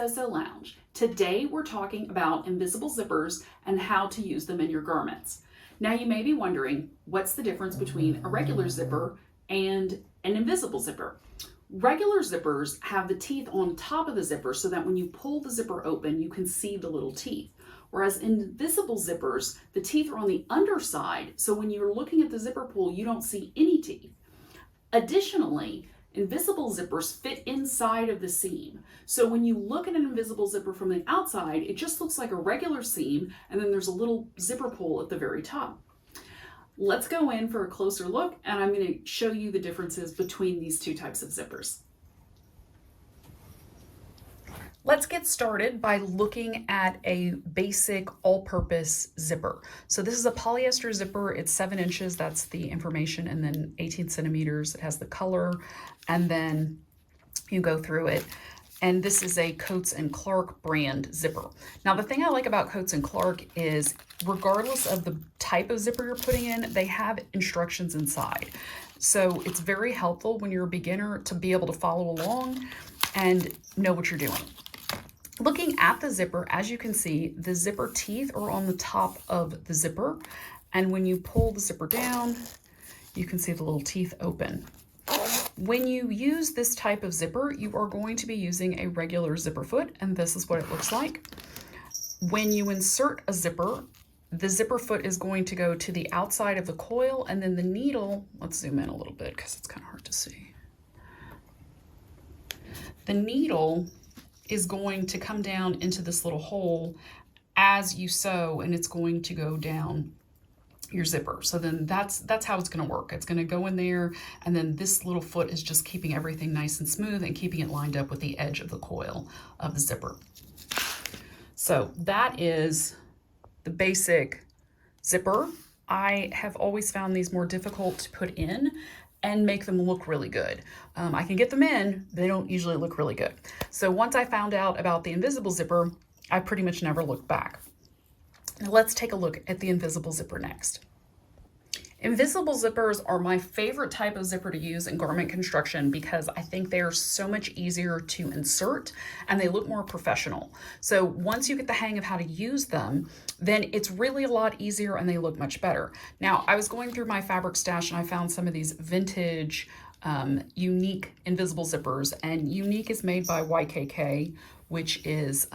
SSO Lounge. Today we're talking about invisible zippers and how to use them in your garments. Now you may be wondering, what's the difference between a regular zipper and an invisible zipper? Regular zippers have the teeth on top of the zipper so that when you pull the zipper open, you can see the little teeth. Whereas invisible zippers, the teeth are on the underside, so when you're looking at the zipper pull, you don't see any teeth. Additionally, invisible zippers fit inside of the seam. So when you look at an invisible zipper from the outside, it just looks like a regular seam, and then there's a little zipper pull at the very top. Let's go in for a closer look, and I'm going to show you the differences between these two types of zippers. Let's get started by looking at a basic all-purpose zipper. So this is a polyester zipper. It's 7 inches, that's the information, and then 18 centimeters. It has the color, and then you go through it. And this is a Coats & Clark brand zipper. Now the thing I like about Coats & Clark is regardless of the type of zipper you're putting in, they have instructions inside. So it's very helpful when you're a beginner to be able to follow along and know what you're doing. Looking at the zipper, as you can see, the zipper teeth are on the top of the zipper. And when you pull the zipper down, you can see the little teeth open. When you use this type of zipper, you are going to be using a regular zipper foot, and this is what it looks like. When you insert a zipper, the zipper foot is going to go to the outside of the coil, and then the needle, let's zoom in a little bit because it's kind of hard to see. The needle is going to come down into this little hole as you sew, and it's going to go down your zipper. So then that's how it's going to work. It's going to go in there, and then this little foot is just keeping everything nice and smooth and keeping it lined up with the edge of the coil of the zipper. So that is the basic zipper. I have always found these more difficult to put in and make them look really good. I can get them in, they don't usually look really good. So once I found out about the invisible zipper, I pretty much never looked back. Now let's take a look at the invisible zipper next. Invisible zippers are my favorite type of zipper to use in garment construction because I think they are so much easier to insert and they look more professional. So once you get the hang of how to use them, then it's really a lot easier and they look much better. Now, I was going through my fabric stash and I found some of these vintage, unique invisible zippers, and Unique is made by YKK, which is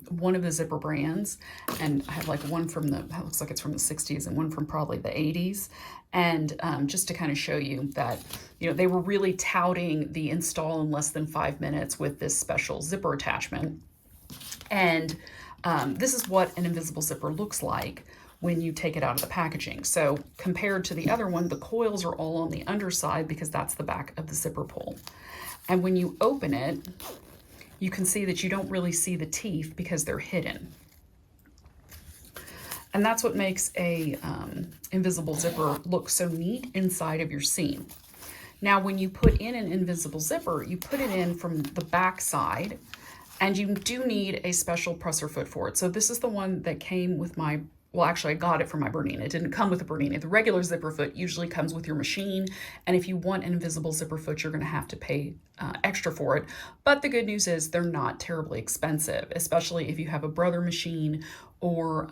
one of the zipper brands. And I have like one from that looks like it's from the 60s and one from probably the 80s. And just to kind of show you that, you know, they were really touting the install in less than 5 minutes with this special zipper attachment. And this is what an invisible zipper looks like when you take it out of the packaging. So compared to the other one, the coils are all on the underside because that's the back of the zipper pull. And when you open it, you can see that you don't really see the teeth because they're hidden. And that's what makes a invisible zipper look so neat inside of your seam. Now, when you put in an invisible zipper, you put it in from the back side, and you do need a special presser foot for it. So this is the one that came with my, well, actually I got it from my Bernina. It didn't come with a Bernina. The regular zipper foot usually comes with your machine. And if you want an invisible zipper foot, you're gonna have to pay extra for it. But the good news is they're not terribly expensive, especially if you have a Brother machine or,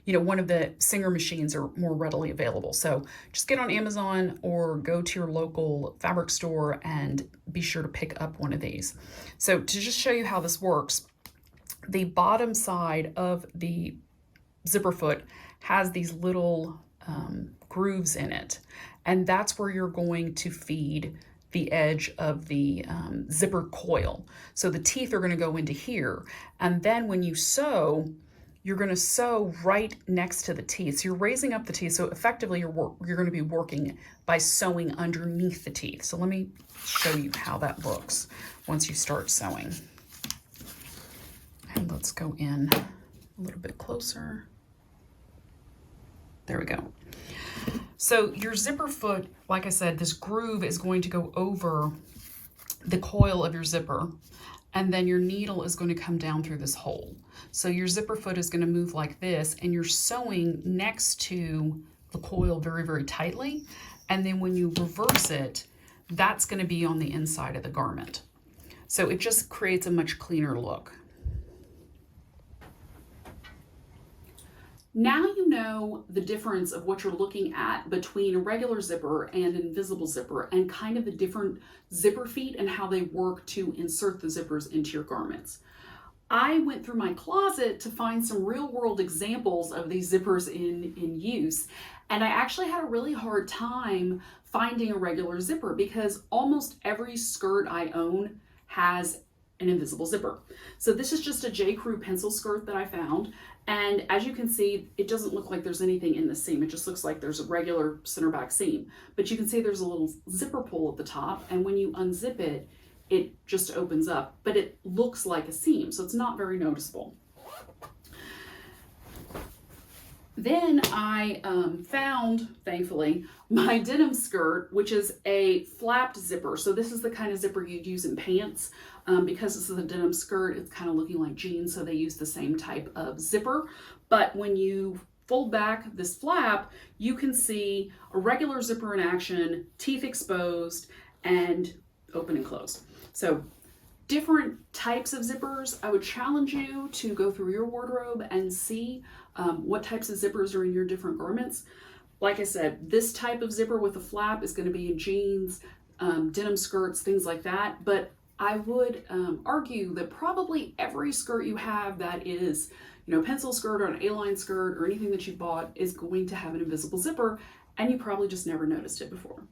you know, one of the Singer machines are more readily available. So just get on Amazon or go to your local fabric store and be sure to pick up one of these. So to just show you how this works, the bottom side of the zipper foot has these little grooves in it, and that's where you're going to feed the edge of the zipper coil. So the teeth are going to go into here, and then when you sew, you're going to sew right next to the teeth. So you're raising up the teeth, so effectively you're going to be working by sewing underneath the teeth. So let me show you how that looks once you start sewing. And let's go in a little bit closer. There we go. So your zipper foot, like I said, this groove is going to go over the coil of your zipper, and then your needle is going to come down through this hole. So your zipper foot is going to move like this, and you're sewing next to the coil very, very tightly. And then when you reverse it, that's going to be on the inside of the garment. So it just creates a much cleaner look. Now you know the difference of what you're looking at between a regular zipper and an invisible zipper, and kind of the different zipper feet and how they work to insert the zippers into your garments. I went through my closet to find some real world examples of these zippers in use, and I actually had a really hard time finding a regular zipper because almost every skirt I own has an invisible zipper. So this is just a J. Crew pencil skirt that I found. And as you can see, it doesn't look like there's anything in the seam. It just looks like there's a regular center back seam. But you can see there's a little zipper pull at the top. And when you unzip it, it just opens up. But it looks like a seam, so it's not very noticeable. Then I found, thankfully, my denim skirt, which is a flapped zipper. So this is the kind of zipper you'd use in pants. Because this is a denim skirt, it's kind of looking like jeans, so they use the same type of zipper. But when you fold back this flap, you can see a regular zipper in action, teeth exposed, and open and close. So different types of zippers. I would challenge you to go through your wardrobe and see what types of zippers are in your different garments. Like I said, this type of zipper with a flap is going to be in jeans, denim skirts, things like that. But I would argue that probably every skirt you have that is, pencil skirt or an A-line skirt or anything that you bought is going to have an invisible zipper, and you probably just never noticed it before.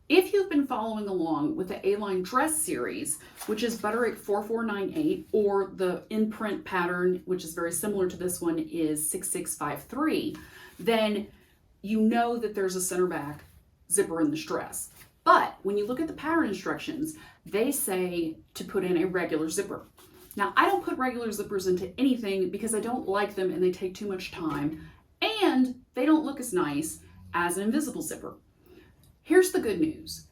If you've been following along with the A-line dress series, which is Butterick 4498, or the in-print pattern, which is very similar to this one, is 6653, then you know that there's a center back zipper in this dress. But when you look at the pattern instructions, they say to put in a regular zipper. Now, I don't put regular zippers into anything because I don't like them and they take too much time, and they don't look as nice as an invisible zipper. Here's the good news.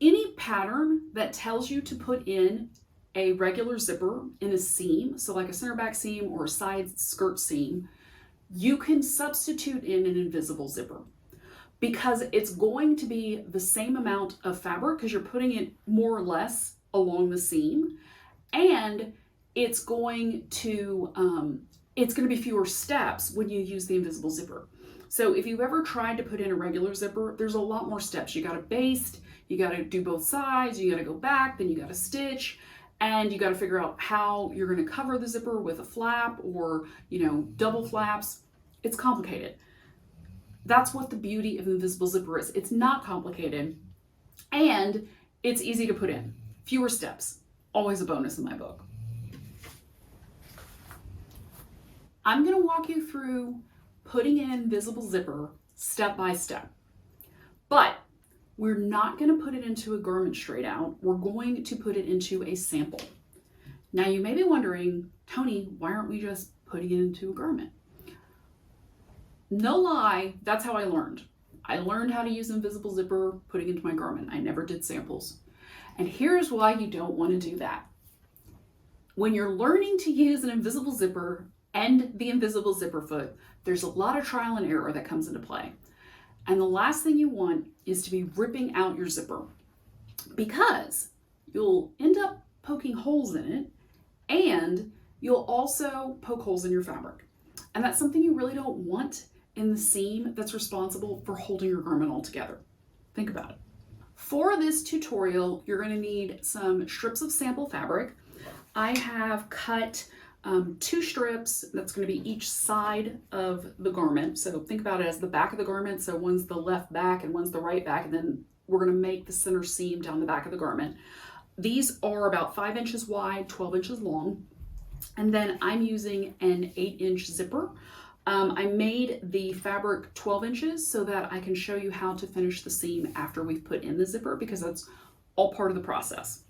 Any pattern that tells you to put in a regular zipper in a seam, so like a center back seam or a side skirt seam, you can substitute in an invisible zipper, because it's going to be the same amount of fabric because you're putting it more or less along the seam, and it's going to be fewer steps when you use the invisible zipper. So if you've ever tried to put in a regular zipper, there's a lot more steps. You got to baste, you got to do both sides, you got to go back, then you got to stitch, and you got to figure out how you're going to cover the zipper with a flap or, double flaps. It's complicated. That's what the beauty of invisible zipper is. It's not complicated, and it's easy to put in. Fewer steps, always a bonus in my book. I'm going to walk you through putting in an invisible zipper step by step, but we're not going to put it into a garment straight out. We're going to put it into a sample. Now you may be wondering, Toni, why aren't we just putting it into a garment? No lie, that's how I learned. I learned how to use invisible zipper putting into my garment. I never did samples. And here's why you don't want to do that. When you're learning to use an invisible zipper and the invisible zipper foot, there's a lot of trial and error that comes into play. And the last thing you want is to be ripping out your zipper, because you'll end up poking holes in it, and you'll also poke holes in your fabric. And that's something you really don't want in the seam that's responsible for holding your garment all together. Think about it. For this tutorial, you're going to need some strips of sample fabric. I have cut 2 strips. That's going to be each side of the garment. So think about it as the back of the garment. So one's the left back and one's the right back, and then we're going to make the center seam down the back of the garment. These are about 5 inches wide, 12 inches long. And then I'm using an 8-inch zipper. I made the fabric 12 inches so that I can show you how to finish the seam after we've put in the zipper, because that's all part of the process.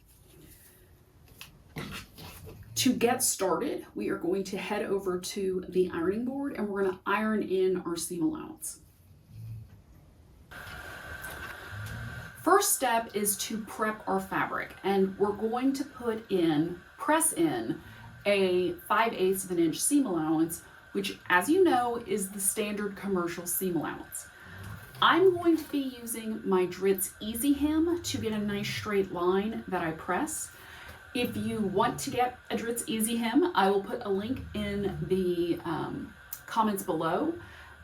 To get started, we are going to head over to the ironing board and we're going to iron in our seam allowance. First step is to prep our fabric, and we're going to press in a 5/8 of an inch seam allowance, which, as you know, is the standard commercial seam allowance. I'm going to be using my Dritz EZY-Hem to get a nice straight line that I press. If you want to get a Dritz EZY-Hem, I will put a link in the comments below.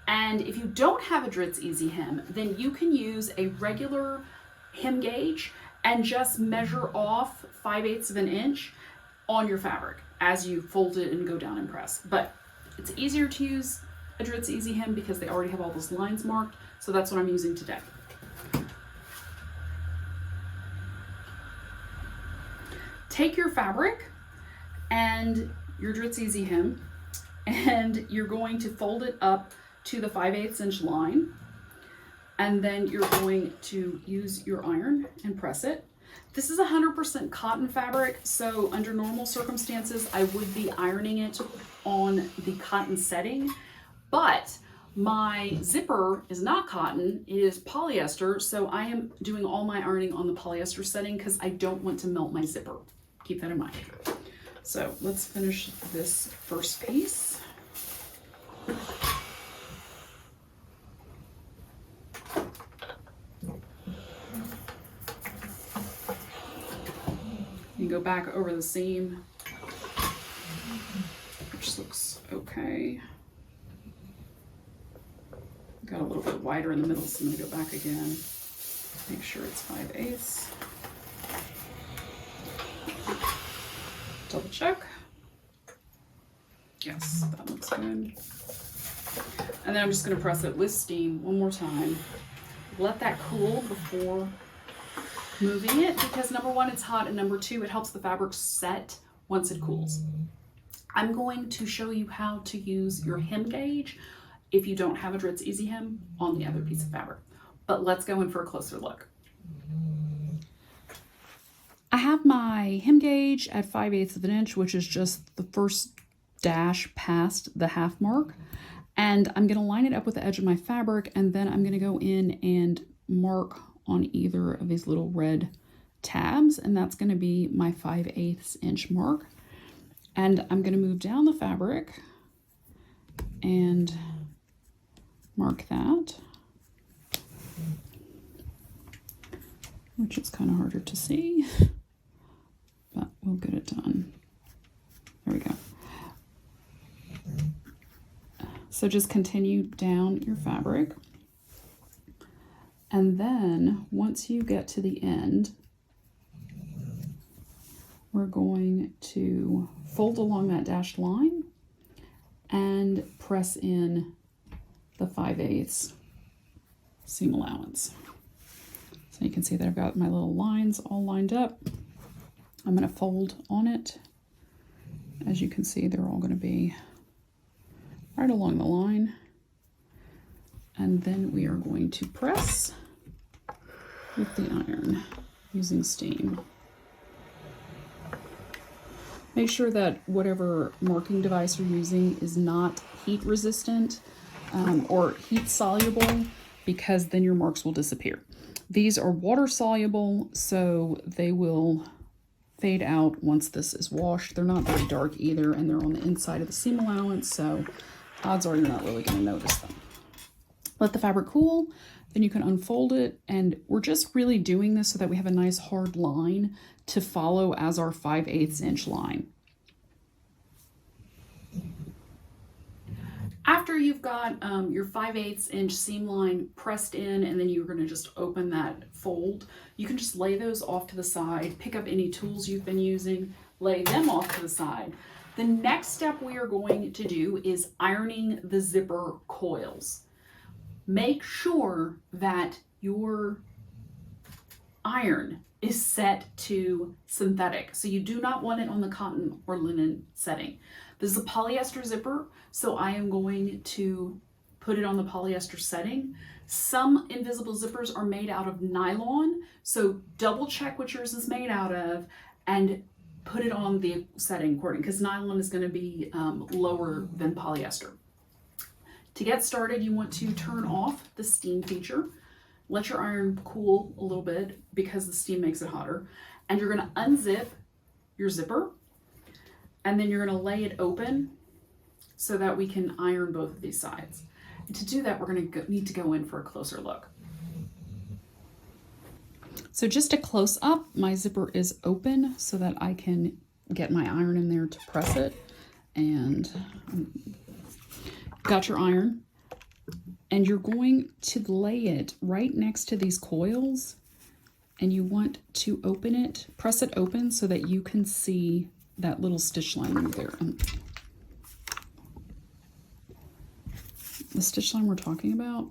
And if you don't have a Dritz EZY-Hem, then you can use a regular hem gauge and just measure off 5/8 of an inch on your fabric as you fold it and go down and press. But it's easier to use a Dritz EZY-Hem because they already have all those lines marked. So that's what I'm using today. Take your fabric and your Dritz EZY-Hem, and you're going to fold it up to the 5/8 inch line, and then you're going to use your iron and press it. This is 100% cotton fabric, so under normal circumstances I would be ironing it on the cotton setting, but my zipper is not cotton, it is polyester, so I am doing all my ironing on the polyester setting because I don't want to melt my zipper. Keep that in mind. So let's finish this first piece. You go back over the seam, which looks okay. Got a little bit wider in the middle, so I'm gonna go back again. Make sure it's 5/8. Double check. Yes, that looks good. And then I'm just gonna press it with steam one more time. Let that cool before moving it, because number one, it's hot, and number two, it helps the fabric set once it cools. I'm going to show you how to use your hem gauge if you don't have a Dritz EZY-Hem on the other piece of fabric. But let's go in for a closer look. I have my hem gauge at 5/8 of an inch, which is just the first dash past the half mark. And I'm gonna line it up with the edge of my fabric, and then I'm gonna go in and mark on either of these little red tabs, and that's gonna be my 5/8 inch mark. And I'm gonna move down the fabric and mark that, which is kind of harder to see, but we'll get it done. There we go. So just continue down your fabric. And then once you get to the end, we're going to fold along that dashed line and press in the 5/8 seam allowance. So you can see that I've got my little lines all lined up. I'm going to fold on it. As you can see, they're all going to be right along the line. And then we are going to press with the iron using steam. Make sure that whatever marking device you're using is not heat resistant or heat soluble, because then your marks will disappear. These are water soluble, so they will fade out once this is washed. They're not very dark either, and they're on the inside of the seam allowance, so odds are you're not really going to notice them. Let the fabric cool, then you can unfold it, and we're just really doing this so that we have a nice hard line to follow as our 5/8 inch line. After you've got your 5/8 inch seam line pressed in, and then you're going to just open that fold, you can just lay those off to the side, pick up any tools you've been using, lay them off to the side. The next step we are going to do is ironing the zipper coils. Make sure that your iron is set to synthetic, so you do not want it on the cotton or linen setting. This is a polyester zipper, so I am going to put it on the polyester setting. Some invisible zippers are made out of nylon, so double check what yours is made out of and put it on the setting according, because nylon is going to be lower than polyester. To get started, you want to turn off the steam feature. Let your iron cool a little bit because the steam makes it hotter. And you're going to unzip your zipper, and then you're going to lay it open so that we can iron both of these sides. And to do that, we're going to need to go in for a closer look. So just a close up, my zipper is open so that I can get my iron in there to press it. And got your iron. And you're going to lay it right next to these coils. And you want to open it, press it open so that you can see that little stitch line right there. The stitch line we're talking about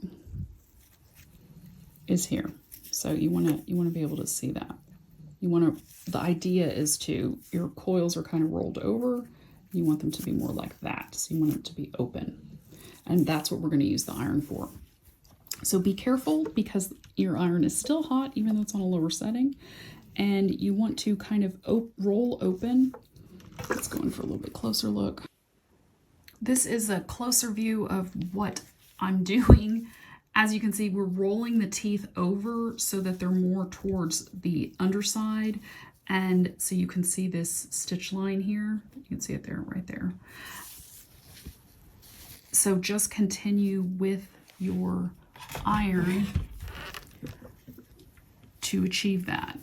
is here. So you want to be able to see that. The idea is your coils are kind of rolled over. You want them to be more like that. So you want it to be open. And that's what we're going to use the iron for. So be careful because your iron is still hot, even though it's on a lower setting. And you want to kind of roll open. Let's go in for a little bit closer look. This is a closer view of what I'm doing. As you can see, we're rolling the teeth over so that they're more towards the underside. And so you can see this stitch line here. You can see it there, right there. So just continue with your iron to achieve that.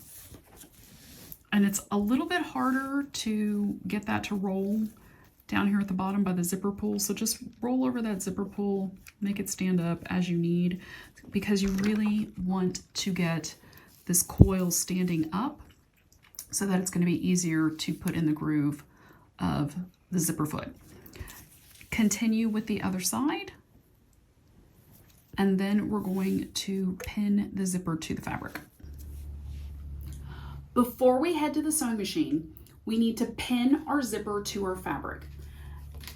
And it's a little bit harder to get that to roll down here at the bottom by the zipper pull. So just roll over that zipper pull, make it stand up as you need, because you really want to get this coil standing up so that it's going to be easier to put in the groove of the zipper foot. Continue with the other side, and then we're going to pin the zipper to the fabric. Before we head to the sewing machine, we need to pin our zipper to our fabric.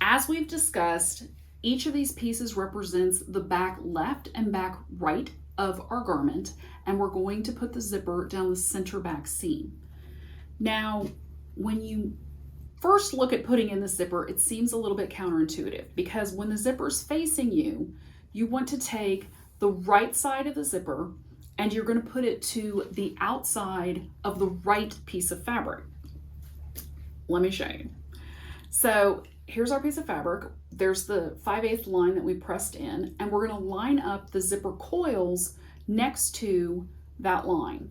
As we've discussed, each of these pieces represents the back left and back right of our garment, and we're going to put the zipper down the center back seam. Now, when you first look at putting in the zipper, it seems a little bit counterintuitive because when the zipper's facing you, you want to take the right side of the zipper and you're going to put it to the outside of the right piece of fabric. Let me show you. So here's our piece of fabric. There's the 5/8 line that we pressed in, and we're going to line up the zipper coils next to that line.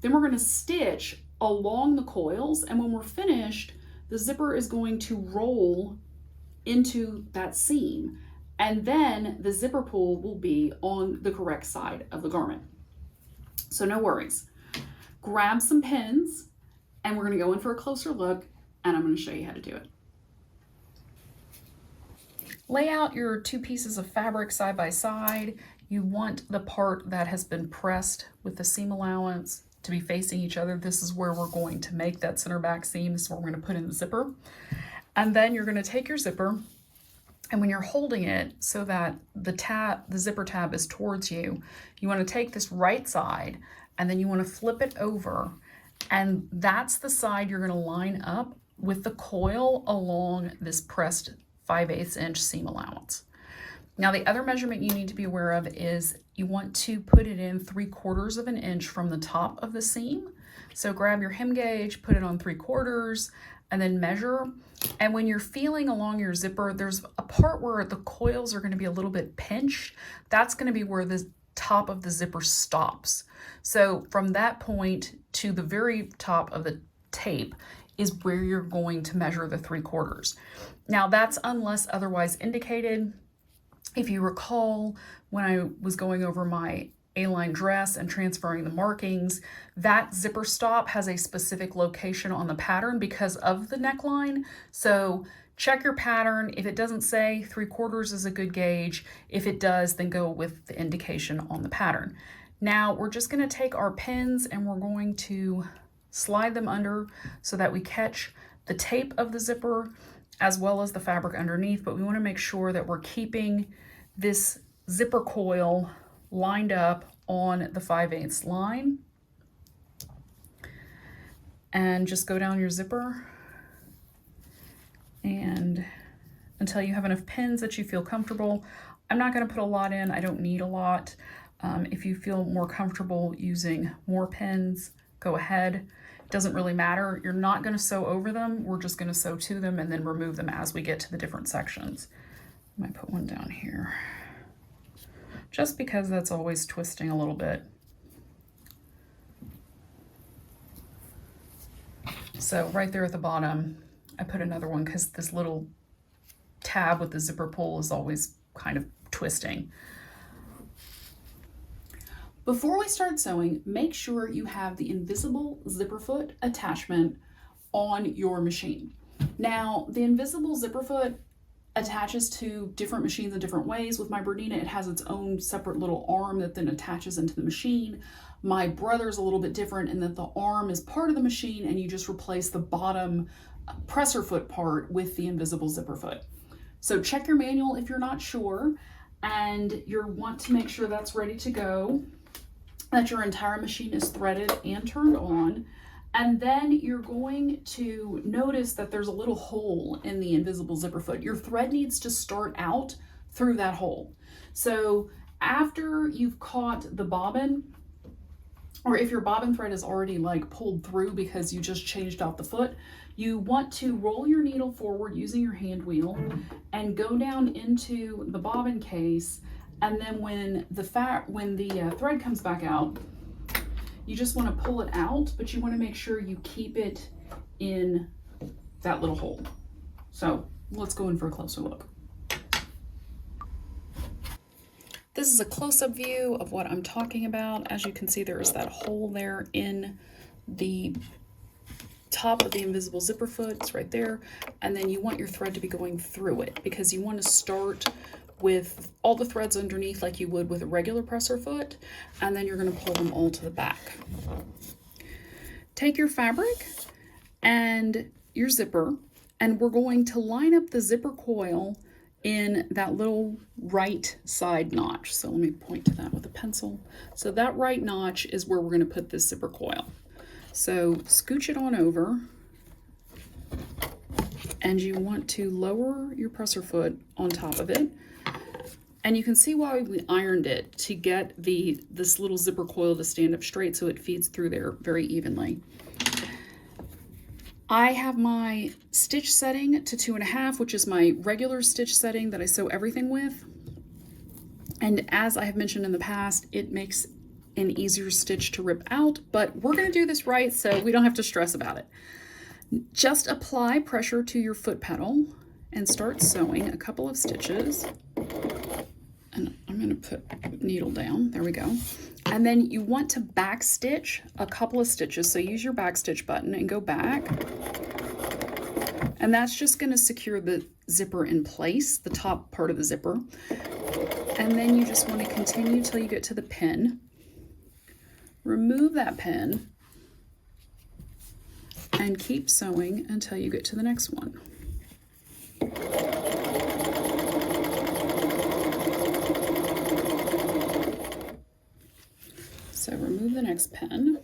Then we're going to stitch along the coils, and when we're finished, the zipper is going to roll into that seam, and then the zipper pull will be on the correct side of the garment. So no worries. Grab some pins, and we're going to go in for a closer look, and I'm going to show you how to do it. Lay out your two pieces of fabric side by side. You want the part that has been pressed with the seam allowance to be facing each other. This is where we're going to make that center back seam. This is where we're going to put in the zipper. And then you're going to take your zipper, and when you're holding it so that the zipper tab is towards you, you want to take this right side and then you want to flip it over, and that's the side you're going to line up with the coil along this pressed 5/8 inch seam allowance. Now the other measurement you need to be aware of is you want to put it in 3/4 of an inch from the top of the seam. So grab your hem gauge, put it on 3/4, and then measure. And when you're feeling along your zipper, there's a part where the coils are going to be a little bit pinched. That's going to be where the top of the zipper stops. So from that point to the very top of the tape is where you're going to measure the 3/4. Now that's unless otherwise indicated. If you recall, when I was going over my A-line dress and transferring the markings, that zipper stop has a specific location on the pattern because of the neckline. So check your pattern. If it doesn't say 3/4 is a good gauge. If it does, then go with the indication on the pattern. Now we're just going to take our pins and we're going to slide them under so that we catch the tape of the zipper as well as the fabric underneath, but we want to make sure that we're keeping this zipper coil lined up on the 5/8 line. And just go down your zipper and until you have enough pins that you feel comfortable. I'm not going to put a lot in. I don't need a lot. If you feel more comfortable using more pins, go ahead. It doesn't really matter. You're not going to sew over them. We're just going to sew to them and then remove them as we get to the different sections. I might put one down here just because that's always twisting a little bit. So right there at the bottom, I put another one because this little tab with the zipper pull is always kind of twisting. Before we start sewing, make sure you have the invisible zipper foot attachment on your machine. Now, the invisible zipper foot attaches to different machines in different ways. With my Bernina, it has its own separate little arm that then attaches into the machine. My Brother's a little bit different in that the arm is part of the machine and you just replace the bottom presser foot part with the invisible zipper foot. So check your manual if you're not sure, and you want to make sure that's ready to go, that your entire machine is threaded and turned on. And then you're going to notice that there's a little hole in the invisible zipper foot. Your thread needs to start out through that hole. So after you've caught the bobbin, or if your bobbin thread is already like pulled through because you just changed out the foot, you want to roll your needle forward using your hand wheel and go down into the bobbin case. And then when the thread comes back out, you just want to pull it out, but you want to make sure you keep it in that little hole. So let's go in for a closer look. This is a close-up view of what I'm talking about. As you can see, there is that hole there in the top of the invisible zipper foot. It's right there. And then you want your thread to be going through it because you want to start with all the threads underneath like you would with a regular presser foot, and then you're going to pull them all to the back. Take your fabric and your zipper, and we're going to line up the zipper coil in that little right side notch. So let me point to that with a pencil. So that right notch is where we're going to put this zipper coil. So scooch it on over, and you want to lower your presser foot on top of it. And you can see why we ironed it, to get this little zipper coil to stand up straight so it feeds through there very evenly. I have my stitch setting to 2.5, which is my regular stitch setting that I sew everything with. And as I have mentioned in the past, it makes an easier stitch to rip out, but we're going to do this right so we don't have to stress about it. Just apply pressure to your foot pedal and start sewing a couple of stitches. And I'm going to put needle down. There we go. And then you want to back stitch a couple of stitches. So use your back stitch button and go back. And that's just going to secure the zipper in place, the top part of the zipper. And then you just want to continue till you get to the pin. Remove that pin and keep sewing until you get to the next one. So remove the next pin.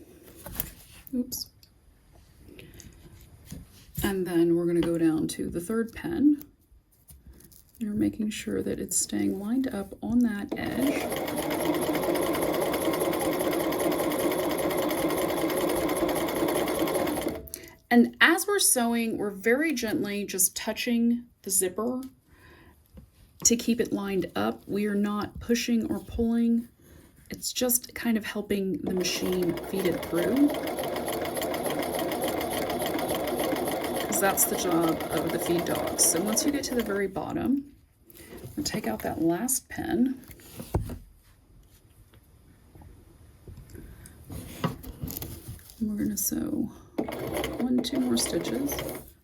Oops. And then we're going to go down to the third pin. You're making sure that it's staying lined up on that edge. And as we're sewing, we're very gently just touching the zipper to keep it lined up. We are not pushing or pulling. It's just kind of helping the machine feed it through, because that's the job of the feed dogs. So once you get to the very bottom, we'll take out that last pin. And we're going to sew 1, 2 more stitches,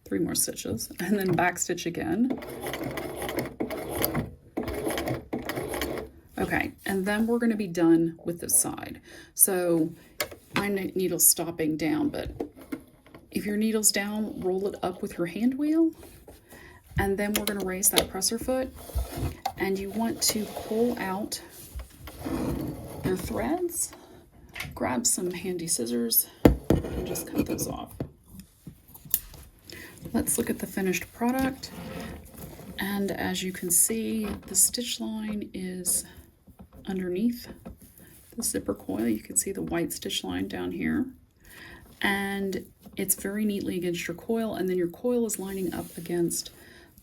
3 more stitches, and then back stitch again. Okay, and then we're going to be done with this side. So my needle's stopping down, but if your needle's down, roll it up with your hand wheel, and then we're going to raise that presser foot, and you want to pull out your threads. Grab some handy scissors and just cut those off. Let's look at the finished product, and as you can see, the stitch line is underneath the zipper coil. You can see the white stitch line down here, and it's very neatly against your coil, and then your coil is lining up against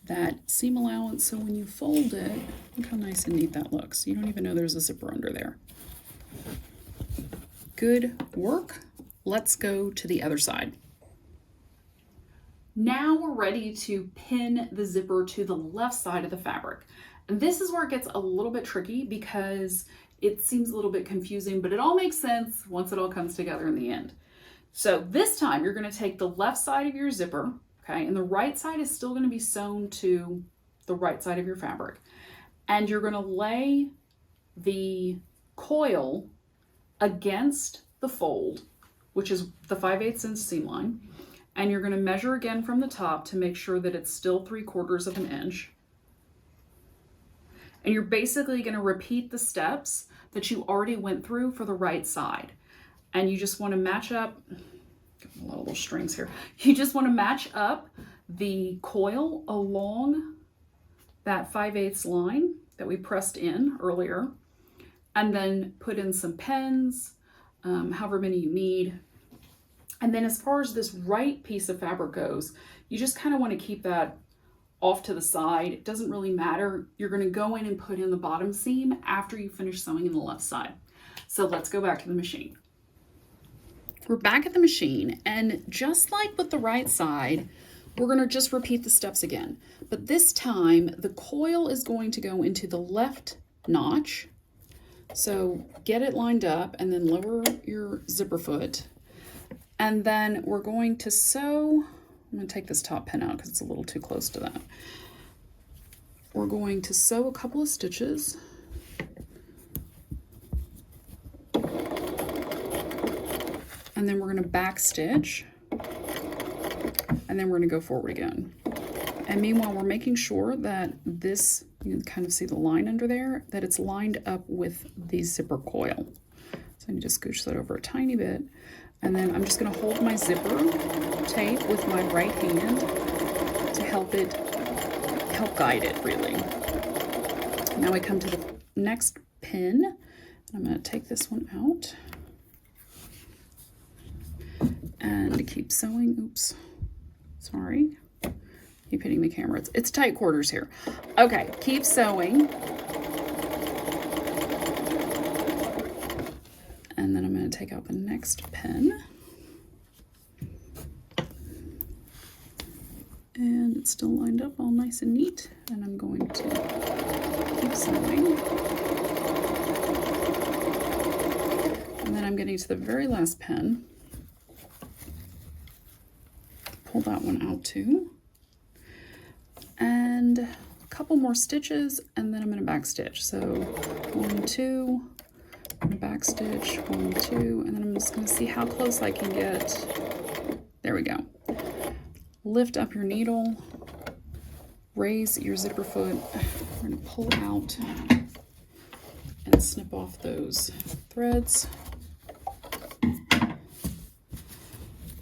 that seam allowance, so when you fold it, look how nice and neat that looks. You don't even know there's a zipper under there. Good work. Let's go to the other side. Now we're ready to pin the zipper to the left side of the fabric. And this is where it gets a little bit tricky because it seems a little bit confusing, but it all makes sense once it all comes together in the end. So this time you're going to take the left side of your zipper, okay, and the right side is still going to be sewn to the right side of your fabric. And you're going to lay the coil against the fold, which is the 5/8 inch seam line. And you're going to measure again from the top to make sure that it's still 3/4 of an inch. And you're basically going to repeat the steps that you already went through for the right side. And you just want to match up, a lot of little strings here. You just want to match up the coil along that 5/8 line that we pressed in earlier. And then put in some pins, however many you need. And then as far as this right piece of fabric goes, you just kind of want to keep that off to the side. It doesn't really matter. You're going to go in and put in the bottom seam after you finish sewing in the left side. So let's go back to the machine. We're back at the machine, and just like with the right side, we're going to just repeat the steps again. But this time, the coil is going to go into the left notch. So get it lined up and then lower your zipper foot. And then we're going to sew, I'm going to take this top pin out because it's a little too close to that. We're going to sew a couple of stitches. And then we're going to back stitch. And then we're going to go forward again. And meanwhile, we're making sure that this, you can kind of see the line under there, that it's lined up with the zipper coil. So let me just scooch that over a tiny bit. And then I'm just going to hold my zipper tape with my right hand to help guide it really. Now I come to the next pin. I'm going to take this one out and keep sewing. Oops, sorry. Keep hitting the camera. It's tight quarters here. Okay, keep sewing. And then I'm going to take out the next pin. And it's still lined up all nice and neat. And I'm going to keep sewing. And then I'm getting to the very last pin. Pull that one out too. And a couple more stitches, and then I'm going to back stitch. So 1, 2. Back stitch, 1, 2, and then I'm just going to see how close I can get. There we go. Lift up your needle, raise your zipper foot. We're going to pull out and snip off those threads.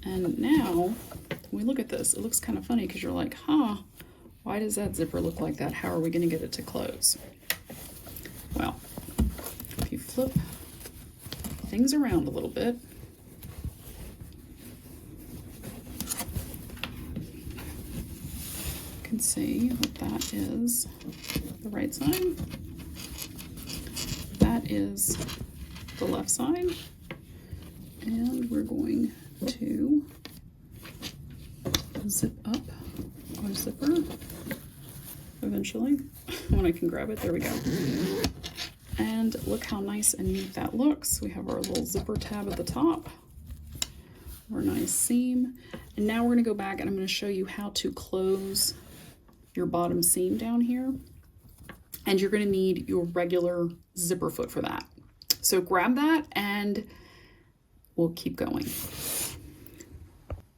And now, when we look at this, it looks kind of funny because you're like, huh, why does that zipper look like that? How are we going to get it to close? Well, if you flip things around a little bit, you can see what that is. The right side. That is the left side. And we're going to zip up our zipper eventually when I can grab it. There we go. And look how nice and neat that looks. We have our little zipper tab at the top, our nice seam. And now we're going to go back and I'm going to show you how to close your bottom seam down here. And you're going to need your regular zipper foot for that. So grab that and we'll keep going.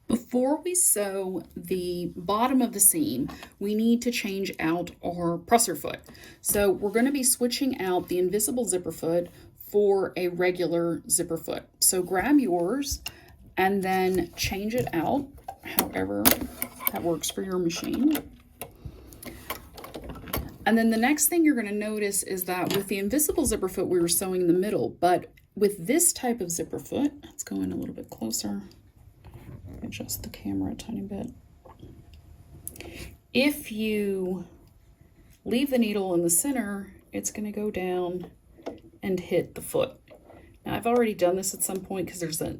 Before we sew the bottom of the seam, we need to change out our presser foot. So we're going to be switching out the invisible zipper foot for a regular zipper foot. So grab yours and then change it out however that works for your machine. And then the next thing you're going to notice is that with the invisible zipper foot, we were sewing in the middle, but with this type of zipper foot, let's go in a little bit closer. Adjust the camera a tiny bit. If you leave the needle in the center, it's going to go down and hit the foot. Now, I've already done this at some point because there's a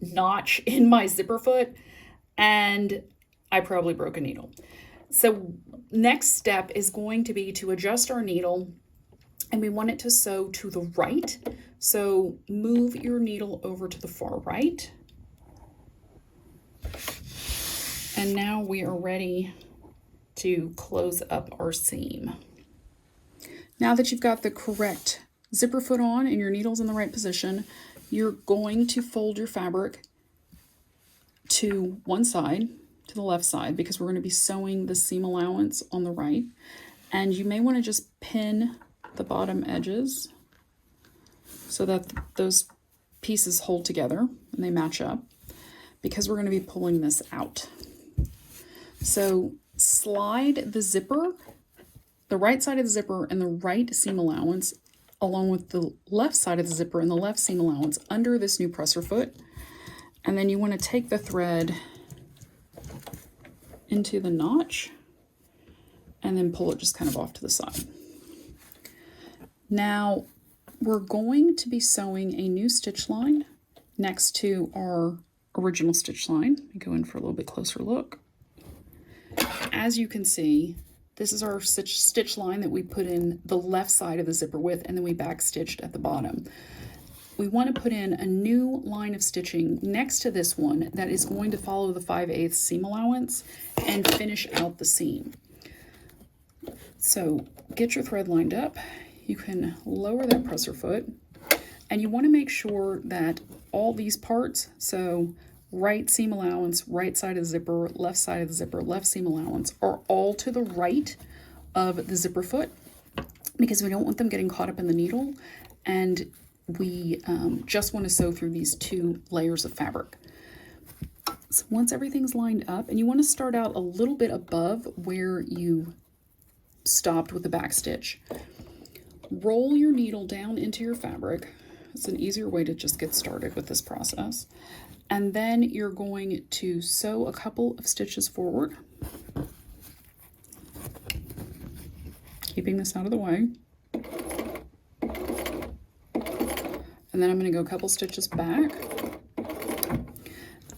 notch in my zipper foot, and I probably broke a needle. So next step is going to be to adjust our needle, and we want it to sew to the right. So move your needle over to the far right. And now we are ready to close up our seam. Now that you've got the correct zipper foot on and your needle's in the right position, you're going to fold your fabric to one side, to the left side, because we're going to be sewing the seam allowance on the right. And you may want to just pin the bottom edges so that those pieces hold together and they match up, because we're going to be pulling this out. So slide the zipper, the right side of the zipper and the right seam allowance, along with the left side of the zipper and the left seam allowance, under this new presser foot. And then you want to take the thread into the notch and then pull it just kind of off to the side. Now we're going to be sewing a new stitch line next to our original stitch line. Let me go in for a little bit closer look. As you can see, this is our stitch line that we put in the left side of the zipper with, and then we back stitched at the bottom. We want to put in a new line of stitching next to this one that is going to follow the 5/8 seam allowance and finish out the seam. So get your thread lined up. You can lower that presser foot, and you want to make sure that all these parts, so right seam allowance, right side of the zipper, left side of the zipper, left seam allowance, are all to the right of the zipper foot, because we don't want them getting caught up in the needle, and we just want to sew through these 2 layers of fabric. So once everything's lined up, and you want to start out a little bit above where you stopped with the back stitch, roll your needle down into your fabric. It's an easier way to just get started with this process. And then you're going to sew a couple of stitches forward, keeping this out of the way. And then I'm going to go a couple stitches back.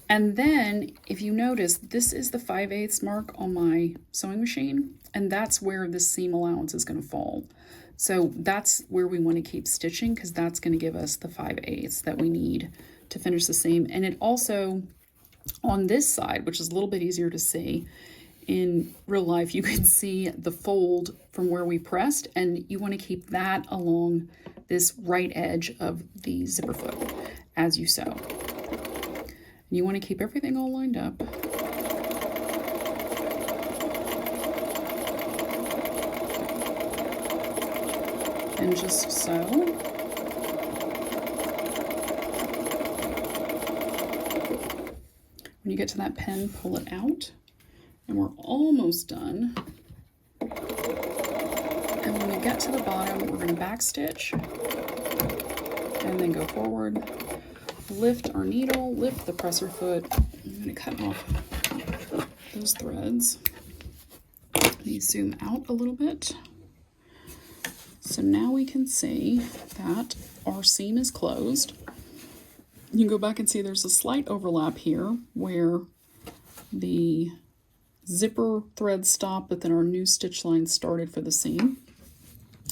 And then if you notice, this is the 5/8 mark on my sewing machine, and that's where the seam allowance is going to fall. So that's where we want to keep stitching, because that's going to give us the 5/8 that we need to finish the seam. And it also, on this side, which is a little bit easier to see, in real life you can see the fold from where we pressed, and you want to keep that along this right edge of the zipper foot as you sew. And you want to keep everything all lined up. And just sew. When you get to that pin, pull it out, and we're almost done. And when we get to the bottom, we're going to back stitch and then go forward, lift our needle, lift the presser foot. I'm going to cut off those threads. Let me zoom out a little bit. So now we can see that our seam is closed. You can go back and see there's a slight overlap here where the zipper thread stopped, but then our new stitch line started for the seam.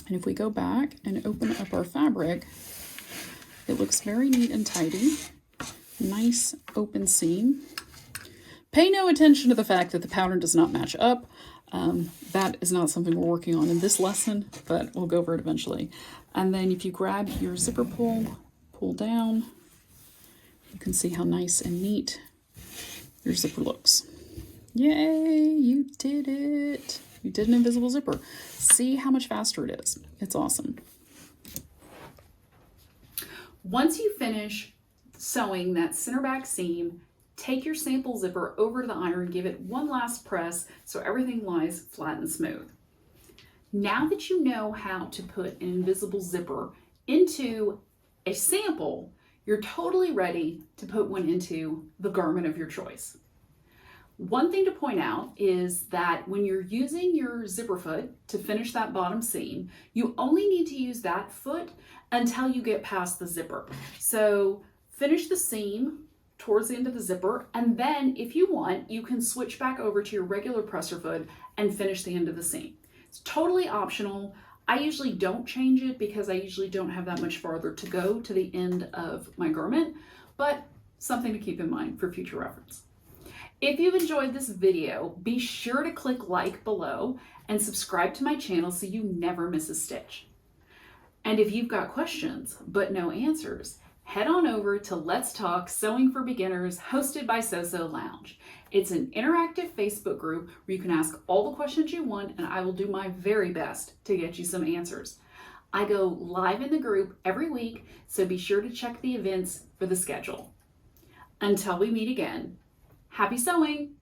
And if we go back and open up our fabric, it looks very neat and tidy. Nice open seam. Pay no attention to the fact that the pattern does not match up. That is not something we're working on in this lesson, but we'll go over it eventually. And then if you grab your zipper pull, pull down, you can see how nice and neat your zipper looks. Yay, you did it. You did an invisible zipper. See how much faster it is. It's awesome. Once you finish sewing that center back seam, take your sample zipper over to the iron, give it one last press so everything lies flat and smooth. Now that you know how to put an invisible zipper into a sample, you're totally ready to put one into the garment of your choice. One thing to point out is that when you're using your zipper foot to finish that bottom seam, you only need to use that foot until you get past the zipper. So finish the seam towards the end of the zipper, and then if you want, you can switch back over to your regular presser foot and finish the end of the seam. It's totally optional. I usually don't change it because I usually don't have that much farther to go to the end of my garment, but something to keep in mind for future reference. If you've enjoyed this video, be sure to click like below and subscribe to my channel so you never miss a stitch. And if you've got questions but no answers, head on over to Let's Talk Sewing for Beginners, hosted by Sew Lounge. It's an interactive Facebook group where you can ask all the questions you want, and I will do my very best to get you some answers. I go live in the group every week, so be sure to check the events for the schedule. Until we meet again, happy sewing!